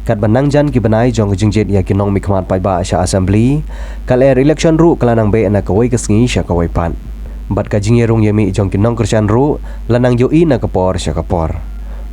kat banangjan ki banai jong jingjet ya kinong mikmat pai ba sha assembly kal election ru kalanang be na kawai kesngi sha kawai pan bat ka jingerung yemi jong kinong kersan ru lanang yoi na kapor sha kapor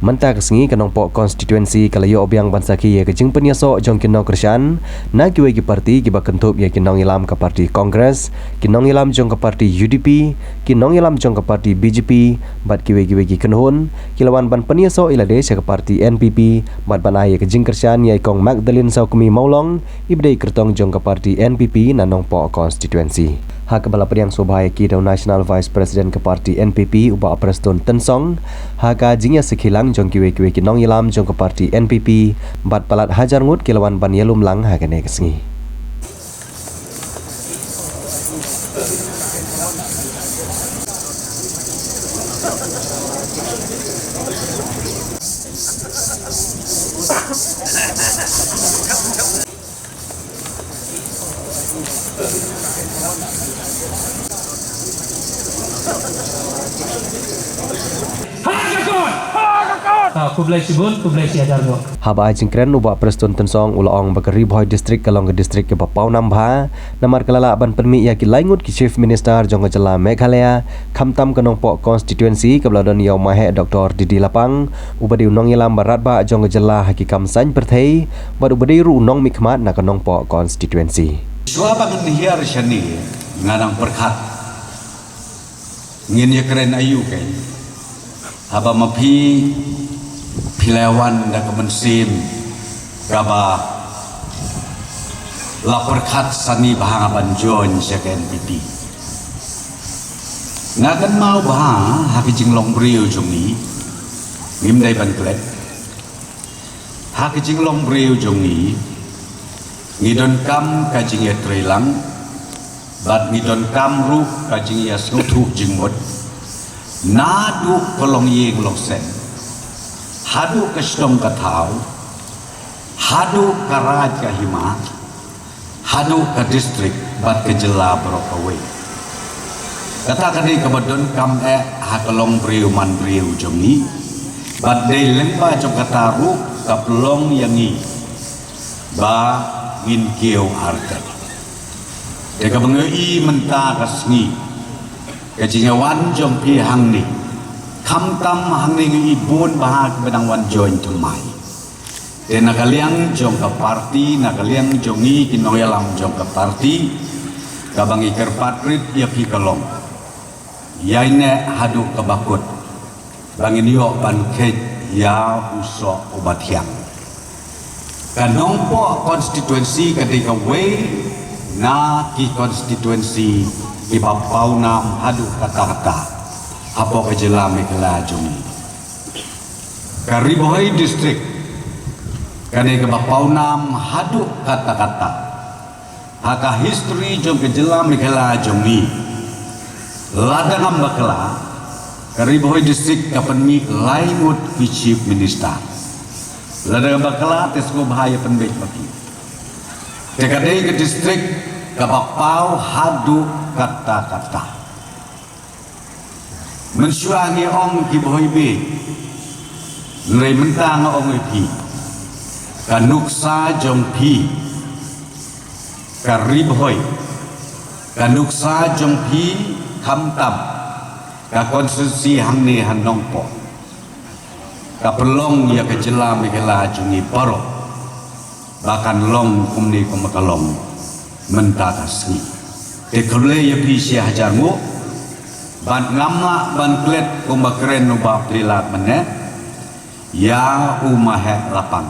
menta kesngi kanong po constituency kalayo obyang bansaki ya kejing penyaso jong kinong kersan na kiwe ki parti ki bakentup ya kinong ilam ka parti Congress kinong ilam jong ka parti UDP kinong ilam jong ka parti BJP bat kiwe ki kenhun kilawan ban penyaso ilade ka parti NPP bat ban ay kejing kersan ya kong Magdalene Saukumi Maulong ibdai kertong jong ka parti NPP nanong po constituency hak bala periang sobhai ki daw National Vice President ke parti NPP uba Preston Tensong haka jingya sekhilang jong kiwe kinong ilam jong ke parti NPP bat palat hajar ngut kilawan ban yelum lang hagane kesngi Kublai Sibun, Kublai Siadargo. Haba jingkren uba Preston Tensong ulaong bakari boy district kalong ke district ke Bapau Nambha namar kelala ban permi ya ki laingut ki Chief Minister jong jela Meghalaya khamtam kanong po constituency kabladon yaw mahe Dr. Didi Lapang ubadi unong ilam barat ba jong jela hakikam san perthei bad ubadi ru unong mikmat na kanong po constituency Jua bangun hiar shani nganang perkhat ngin ya keren ayu kai haba mapi Pilawan dan kemensim Gaba Laperkat sani bahang banjon Syakan pipi Ngakan mau bahang Haki jinglong beriu jongi Ngimdai bangklet Haki jinglong beriu jongi Ngidon kam kajing ya trilang Bat ngidon kam ruh kajing ya snutuh jingmut Nadu kolong yeng long sen Hadu ke Sdong Katau, hadu ke Raja Hima, hadu ke distrik bat ke Jela Brokawe. Katakan di kebedon kam hakelong beriu man beriu jongi, bat de lemba jong kataru kaplong yangi, ba ngin kieu artet. Deka bengei menta kasngi, kejingawan jong pihang ni. Kamtam hangning ibun bahag bedang wan join tumai. Dan nakaliang jong ke parti, nakaliang jongi kinong yalam jong ke parti, kabang iker patrit ya pi kalong. Yaine hadu kebakut. Bangin yo banket ya usok obat yang. Kanong po konstituensi ketika we na ki konstituensi ki Bapau Nam hadu kata-kata. Apa kejela Meghalaya jongi Karibohai distrik kane ke Bapau Nam haduk kata-kata haka history jong kejela Meghalaya jongi ladang ambakla Karibohai distrik kapenmi laingut ki Chief Minister ladang ambakla tesko bahaya penbek baki tekadei ke distrik ke Bapau haduk kata-kata mensuangi ong ki boy be nrei mentang ong pi kanuksa jong pi karib hoy kanuksa jong pi khamtam ka konstitusi hang ni hanong po ka pelong ya kejela Meghalaya jongi paro bahkan long kumni kumakalong mentakasni te kole ya pi si hajarmu ban ngama ban klet kumbakren nuba prilat mene ya umahe lapang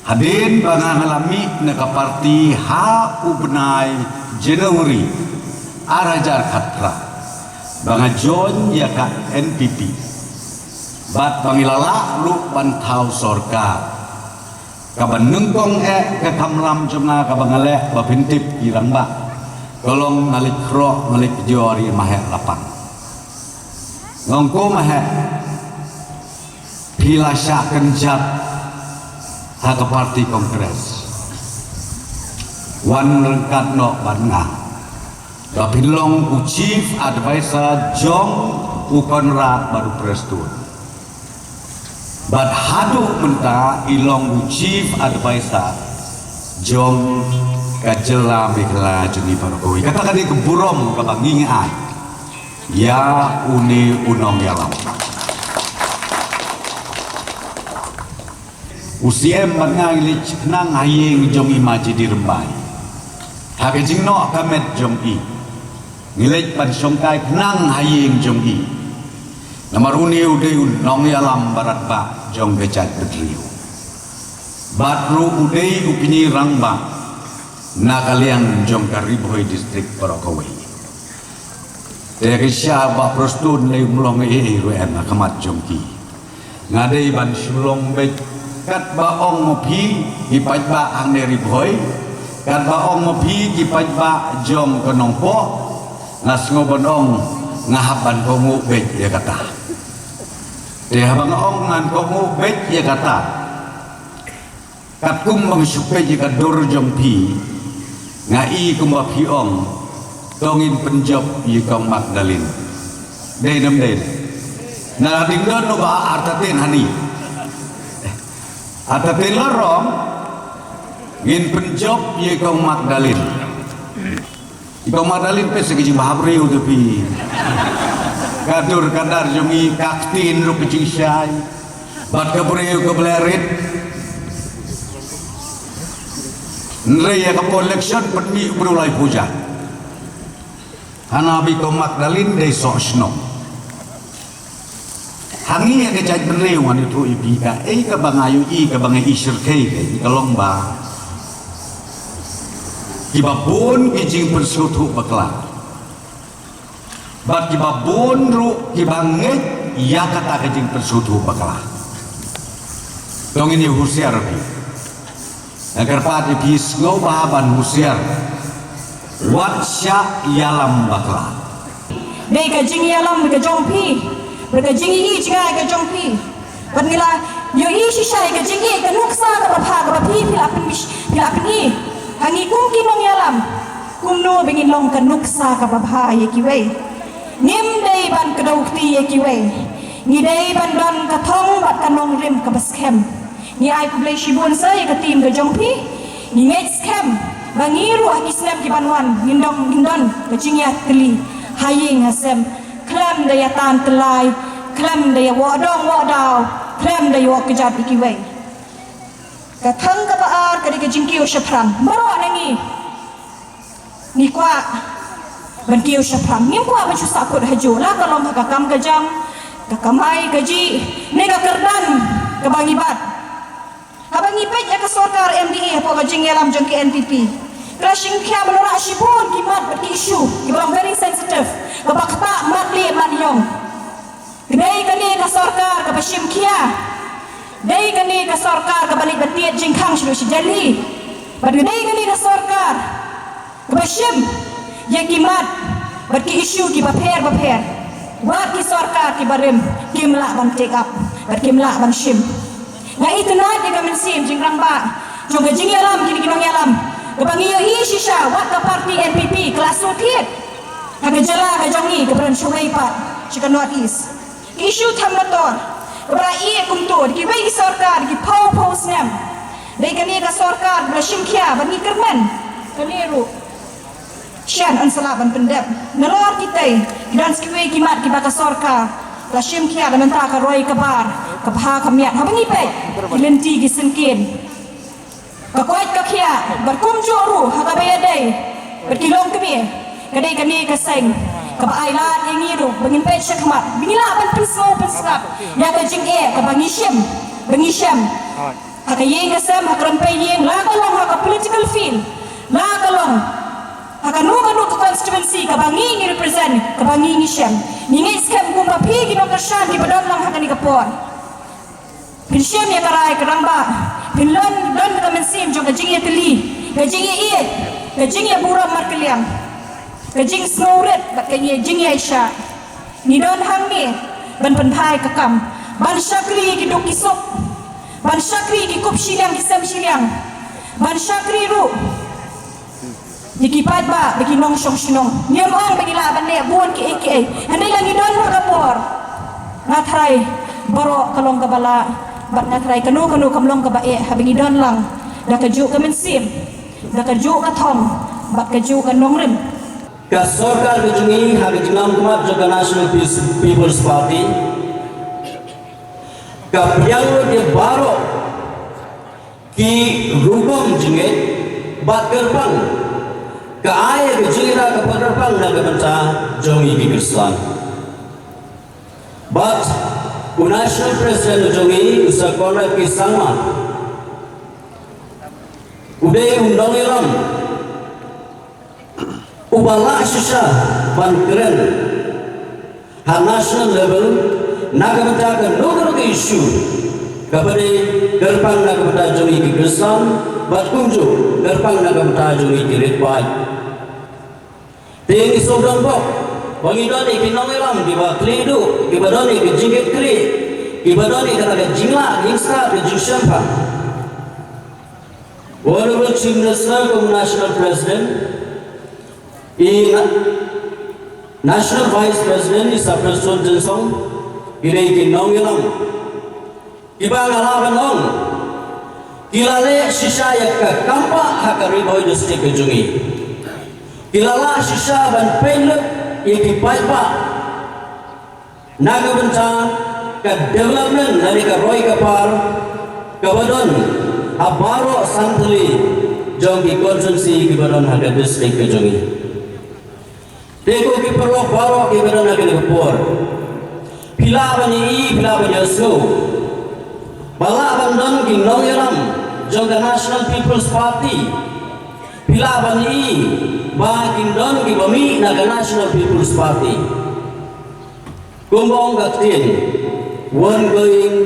hadin bangang alami neka parti ha ubnai Januari arajar khatra banga jon ya ka NPP bat bangilala lu ban thau sorkar ka ban nungkong ke kamram jonga ka bangale ba pintip irang ba Tolong ngalik roh ngalik jori mahe lapang ngongko mahe pila syak kenjat haka parti Kongres wan rengkat no barna kapilong ku Chief Advisor Jong u Konrad baru Preston But haduk menta ilong chief advisor jong kajela mikla jeni Parokowi. Katakan ini keburom kebangingan ya uni unong yalam. Usia mengang lich nang hayeng jong imaji di rembai. Hake jing no kamet jong i. Ngilet pan songkai nang hayeng jong i. Namar uni ude unong yalam barat ba jong becat bedriu. Batru ude upini rangba nakaliang jong Kariboy distrik Parokowi. Terisya ba prostun lay umlong ruen akamat jong ki. Ngadei ban sulong bet kat baong mopi gipat ba ang Kariboy. Kat baong mopi gipat ba jong kenongpo nas ngobonong ngahaban kongu bet ya kata. Dia bang ngan kongu bet ya kata. Kat kum bang supe jika dur jong pi ngai kum ba pi ong tongin penjob yikong Magdalene. Dei nam dei. Na dingdon no ba artatin hani. Artatin lorong ngin penjob yikong Magdalene. Yikong Magdalene pe segi bahabri udah pi. Kadur kadar jongi kaktin ru kecing syai. Bat kabriu keblerit. Nraya ka collection petmi berulai puja. Hanabi ko Magdalene de sosno. Hangi ya kejat bereu wan itu ibika. Ka bangayu i ka bangai isir kei ka lomba. Kibabun kijing persutu bakla. Bat kibabun ru kibanget ya kata kijing persutu bakla. Dong ini husiar pi. Agar pati pis ngobaban husiar. Watsya yalam bakla. Dei ka jing yalam ka jongpi. Berka jing i jga ka jongpi. Bernila yo i shisha ka jing i ka nuksa ka bapha ka bapi pilapin i. Hangi kum kinong yalam. Kum no bengin long ka nuksa ka bapha ye kiwe. Nim dei ban ka daukti ye kiwe. Ni dei ban don ka thong bat ka nong rim ka baskem. Ni ai kublai shibun sa ye ka tim ka jongpi. Ni ngait skem. Bangiru islam ki banwan gindon kecingya teli haying hasem klam daya tan telai klam daya wadong wadaw klam daya wak kejat ikiwe katang ka baar kadi kejingkiu syapran baro nangi ni kwa bankiu syapran ni kwa bacu sakut haju la kalom kakam kajang kakamai gaji nega kerdan kebangibat kabangipet ya kesorkar MDA po kajing yalam jong ke NPP Crashing kia menolak shibun kimat berki isu Ibrang very sensitive Kebakta matli madyong Dei kani ka sorkar ka pashim kia Dei kani ka sorkar ka balik batiat jingkang shiru shijali Bagi dei kani ka sorkar ka pashim Ya kimat berki isu ki baper Wat ki sorkar ki barim Kimlak ban take up Berkimlak ban shim Nga itu na di kamen sim jingkrang ba Jongga jing yalam kini kinong yalam Kebangiyo i shisha wat ka parti NPP kelas sutit. Haga jala ka jongi ke beran sungai pat. Chika North East. Isu tham motor. Kebra i kumtur ki bai sarkar ki pau snam. Dei kani ka sarkar bra shimkhia bani kerman. Kaniru. Shan ansala ban pendep. Nalor kitai dan skiwe ki mat ki baka sarkar. La shimkhia da menta ka roi ka bar. Ka pha ka miat ha bangi pe. Lenti ki sengkin. Kakuat kakia berkum joru haka bayadai berkilong kami kadai kani kaseng kabailat yang iru bangin pet syakmat bingila ban pensap ya ka jing ka bangisham haka yeng kasam haka rampai yeng la kalong haka political field la kalong haka nu ka constituency ka bangi ni represent ka bangi ni syam ni ngai skam kumpa pi ki no kashan ki badon lang haka ni kapor Pinsyam ya karai keramba Pinlon don ka mensim jo gajing ya teli gajing ya iet gajing ya buram markeliang gajing snouret bat kanye jing ya isya ni don hamni ban penpai kakam ban syakri ki duk kisop ban syakri ki kup silang kisam silang ban syakri ru dikipat ba bagi nong syong sinong niam ong bagi la ban le buon ki aka handai lang ni don rapor ngatrai baro kalong kabala bat ngatrai kanu kamlong ka bae habingi don lang da kaju ka mensim da kaju ka thong bat kaju ka nongrim ka sarkar kejungi hak jinam kumat juga National People's Party ka piang de baro ki rugom jinge bat gerbang ka ay kejungira ka penerbang na kebenca jongi ki Kristan but National President jongi usakona ki sangma udah undang iram ubala sisa ban keren ha national level nagamata ka nogo isu kabare gerpang nagamata jongi ki Kristan bat kunju gerpang nagamata jongi ki Ritpai tengi sodon bok bangidoni ki nongelam di ba klidu ki badoni ki jingit kri ki badoni ka jingla ingsa ki jushampa Honorable Chief Minister of National President National Vice President is Professor Jinsong Irei ki nongilam Iba ngalaban ong Kilale sisa yak kampa hakari boy district kejungi Kilala sisa ban penlek yaki paipa Naga benca ka development dari ka roy kapar kabadon abaro santli jongi constituency ki badon haga district kejungi Teko ki perlo baro ki badon haga kapor Pilabani aso Bala bandon ki nongiram jonga National People's Party Pilabani ba kindon ki bami naga National People's Party kumbong gatin one going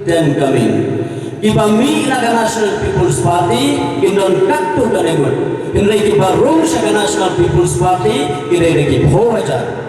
ten coming ki bami naga National People's Party kindon kaktu kanegun kinrei ki barung sa National People's Party kinrei ki bho aja